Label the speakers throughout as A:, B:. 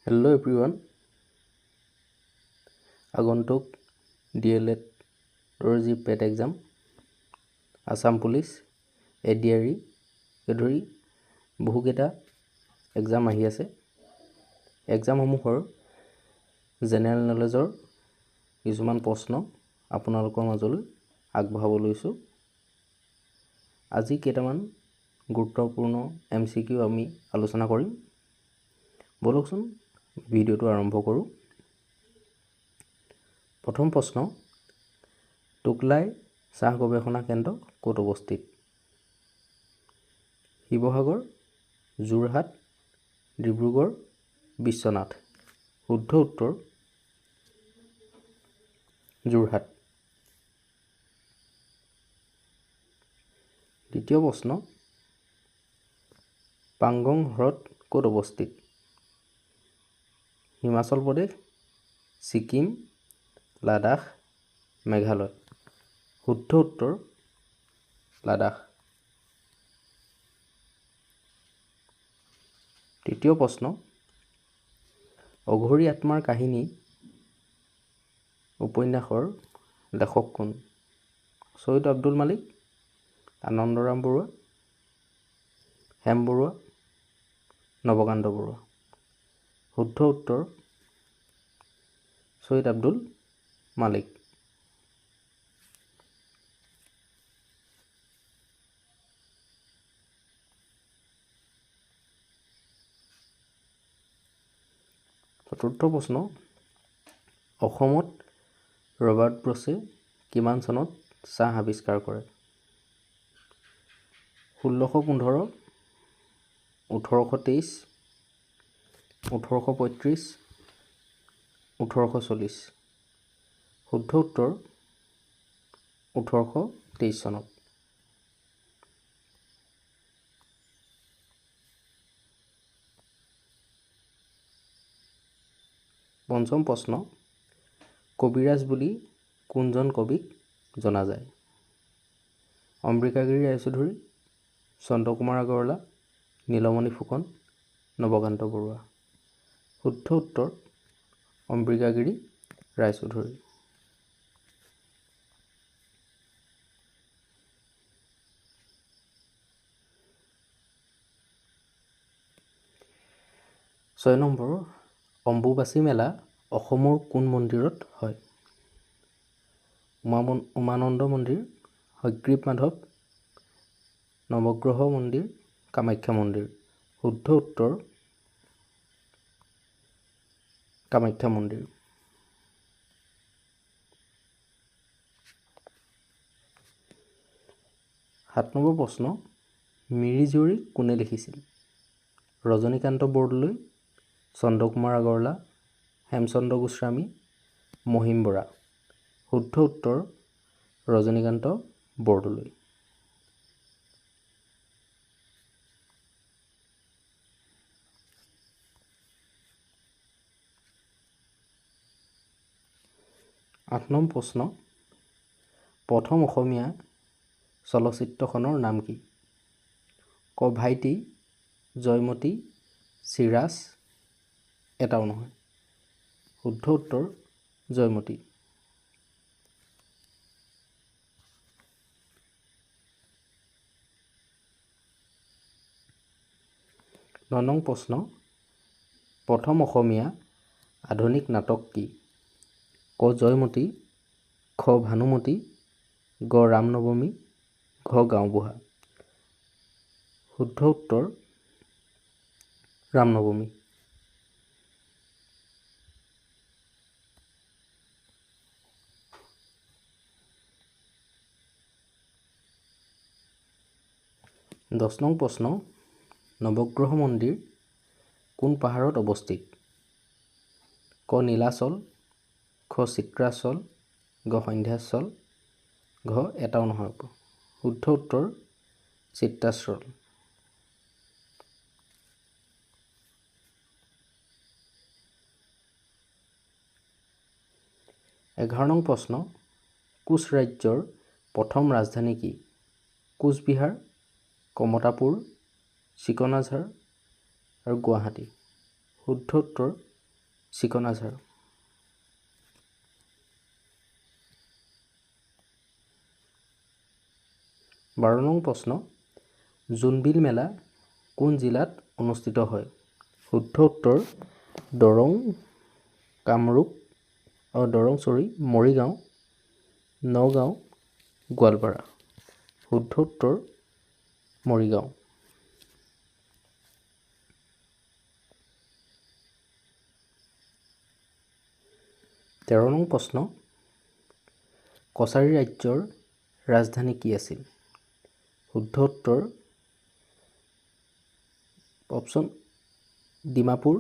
A: Hello everyone. আগন্তুক DLED যি পেট exam Assam police ADRE ধৰি বহুকেইটা এক্সাম আহি আছে। এক্সামসমূহৰ জেনেৰেল নলেজৰ কিছুমান প্ৰশ্ন আপোনালোকৰ মাজলৈ আগবঢ়াব লৈছোঁ। আজি কেইটামান গুৰুত্বপূৰ্ণ MCQ আমি আলোচনা কৰিম। বলকচোন ভিডিঅ'টো আৰম্ভ কৰোঁ। প্ৰথম প্ৰশ্ন, টুকলাই চাহ গৱেষণা কেন্দ্ৰ ক'ত অৱস্থিত? শিৱসাগৰ, যোৰহাট, ডিব্ৰুগড়, বিশ্বনাথ। শুদ্ধ উত্তৰ যোৰহাট। দ্বিতীয় প্ৰশ্ন, পাংগং হ্ৰদ ক'ত অৱস্থিত? হিমাচল প্ৰদেশ, ছিকিম, লাডাখ, মেঘালয়। শুদ্ধ উত্তৰ লাডাখ। তৃতীয় প্ৰশ্ন, অঘৰী আত্মাৰ কাহিনী উপন্যাসৰ লেখক কোন? সৈয়দ আব্দুল মালিক, আনন্দৰাম বৰুৱা, হেম বৰুৱা, নৱকান্ত বৰুৱা। শুদ্ধ উত্তৰ সৈয়দ আব্দুল মালিক। চতুৰ্থ প্ৰশ্ন, অসমত ৰবাৰ্ট ব্ৰছে কিমান চনত চাহ আৱিষ্কাৰ কৰে? 1615, 1823, 1835, 1840। শুদ্ধ উত্তৰ 1823 চনত। পঞ্চম প্ৰশ্ন, কবিৰাজ বুলি কোনজন কবিক জনা যায়? অম্বিকাগিৰি ৰায়চৌধুৰী, চন্দ্ৰকুমাৰ আগৰৱালা, নীলমণি ফুকন, নৱকান্ত বৰুৱা। শুদ্ধ উত্তৰ অম্বিকাগিৰি ৰায়চৌধুৰী। ছয় নম্বৰ, অম্বুবাচী মেলা অসমৰ কোন মন্দিৰত হয়? উমানন্দ মন্দিৰ, হয়গ্ৰীৱ মাধৱ, নৱগ্ৰহ মন্দিৰ, কামাখ্যা মন্দিৰ। শুদ্ধ উত্তৰ কামাখ্যা মন্দিৰ। 7 নম্বৰ প্ৰশ্ন, মিৰি জীয়ৰী কোনে লিখিছিল? ৰজনীকান্ত বৰদলৈ, চন্দ্ৰকুমাৰ আগৰৱালা, হেমচন্দ্ৰ গোস্বামী, মহিম বৰা। শুদ্ধ উত্তৰ ৰজনীকান্ত বৰদলৈ। আঠ নম্বৰ প্ৰশ্ন, প্ৰথম অসমীয়া চলচ্চিত্ৰখনৰ নাম কি? ক ভাইটি, জয়মতী, চিৰাজ, এটাও নহয়। শুদ্ধ উত্তৰ জয়মতী। 9 নং প্ৰশ্ন, প্ৰথম অসমীয়া আধুনিক নাটক কি? ক জয়মতী, খ ভানুমতী, গ ৰামনৱমী, ঘ গাঁওবুঢ়া। শুদ্ধ উত্তৰ ৰামনৱমী। 10 নং প্ৰশ্ন, নৱগ্ৰহ মন্দিৰ কোন পাহাৰত অৱস্থিত? ক নীলাচল, খ চিত্ৰাচল, গ সন্ধ্যাচল, ঘ এটাও নহয়। শুদ্ধ উত্তৰ চিত্ৰাচল। 11 নং প্ৰশ্ন, কোচ ৰাজ্যৰ প্ৰথম ৰাজধানী কি? কোচবিহাৰ, কমতাপুৰ, চিকনাঝাৰ আৰু গুৱাহাটী। শুদ্ধ উত্তৰ চিকনাঝাৰ। 12 নং প্ৰশ্ন, জোনবিল মেলা কোন জিলাত অনুষ্ঠিত হয়? শুদ্ধ উত্তৰ মৰিগাঁও, নগাঁও, গোৱালপাৰা। শুদ্ধ উত্তৰ মৰিগাঁও। 13 নং প্ৰশ্ন, কছাৰী ৰাজ্যৰ ৰাজধানী কি আছিল? শুদ্ধ উত্তৰ অপশ্যন ডিমাপুৰ,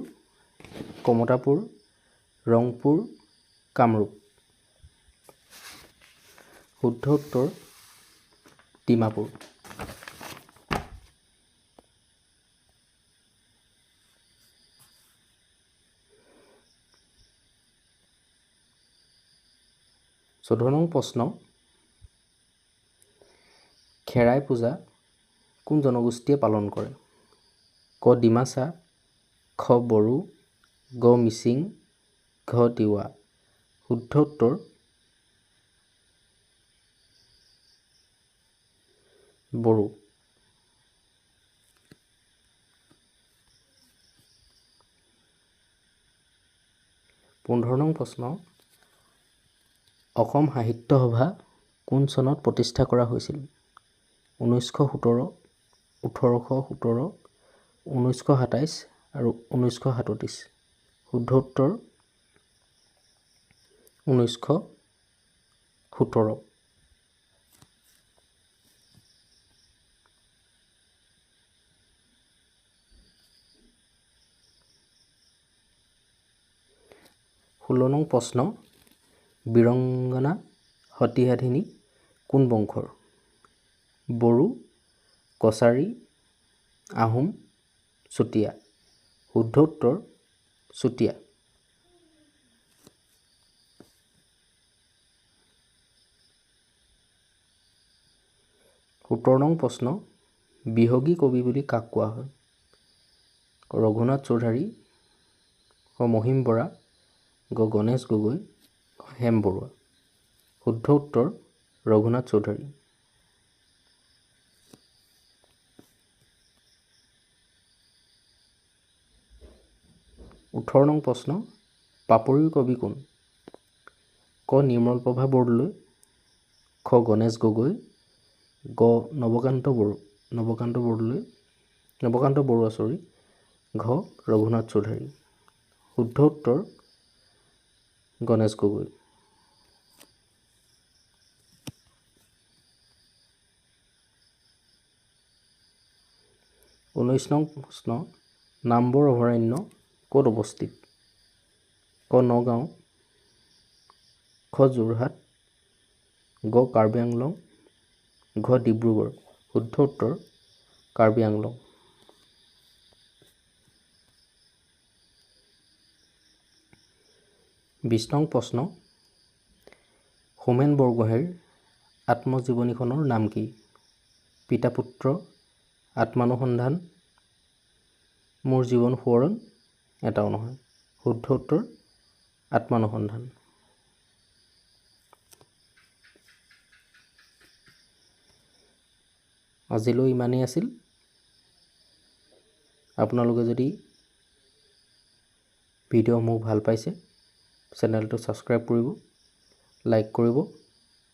A: কমতাপুৰ, ৰংপুৰ, কামৰূপ। শুদ্ধ উত্তৰ ডিমাপুৰ। 14 নং প্ৰশ্ন, খেৰাই পূজা কোন জনগোষ্ঠীয়ে পালন কৰে? ক ডিমাছা, খ বড়ো, গ মিচিং, ঘ তিৱা। শুদ্ধ উত্তৰ বড়ো। 15 নং প্ৰশ্ন, অসম সাহিত্য সভা কোন চনত প্ৰতিষ্ঠা কৰা হৈছিল? 1917, 1817, 1927 আৰু 1937। শুদ্ধ উত্তৰ 1917। 16 নং প্ৰশ্ন, বীৰঙ্গনা সতিসাধিনী কোন বংশৰ? বড়ো, কছাৰী, আহোম, চুতীয়া। শুদ্ধ উত্তৰ চুতীয়া। 17 নং প্ৰশ্ন, বিহগী কবি বুলি কাক কোৱা হয়? ৰঘুনাথ চৌধাৰী, ক মহিম বৰা, গ গণেশ গগৈ, হেম বৰুৱা। শুদ্ধ উত্তৰ ৰঘুনাথ চৌধাৰী। 18 নং প্ৰশ্ন, পাপৰিৰ কবি কোন? ক নিৰ্মলপ্ৰভা বৰদলৈ, খ গণেশ গগৈ, গ নৱকান্ত বৰুৱা, ঘ ৰঘুনাথ চৌধাৰী। শুদ্ধ উত্তৰ গণেশ গগৈ। 19 নং প্ৰশ্ন, নামবৰ অভয়াৰণ্য ক'ত অৱস্থিত? ক নগাঁও, খ যোৰহাট, গ কাৰ্বি আংলং, ঘ ডিব্ৰুগড়। শুদ্ধ উত্তৰ কাৰ্বি আংলং। 20 নং প্ৰশ্ন, হোমেন বৰগোহাঞিৰ আত্মজীৱনীখনৰ নাম কি? পিতা পুত্ৰ, আত্মানুসন্ধান, মোৰ জীৱন সোঁৱৰণ, এটাও নহয়। শুদ্ধ উত্তৰ আত্মানুসন্ধান। আজিলৈ ইমানেই আছিল। আপোনালোকে যদি ভিডিঅ'সমূহ ভাল পাইছে, চেনেলটো ছাবস্ক্ৰাইব কৰিব, লাইক কৰিব,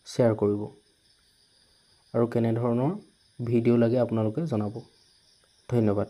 A: শ্বেয়াৰ কৰিব আৰু কেনেধৰণৰ ভিডিঅ' লাগে আপোনালোকে জনাব। ধন্যবাদ।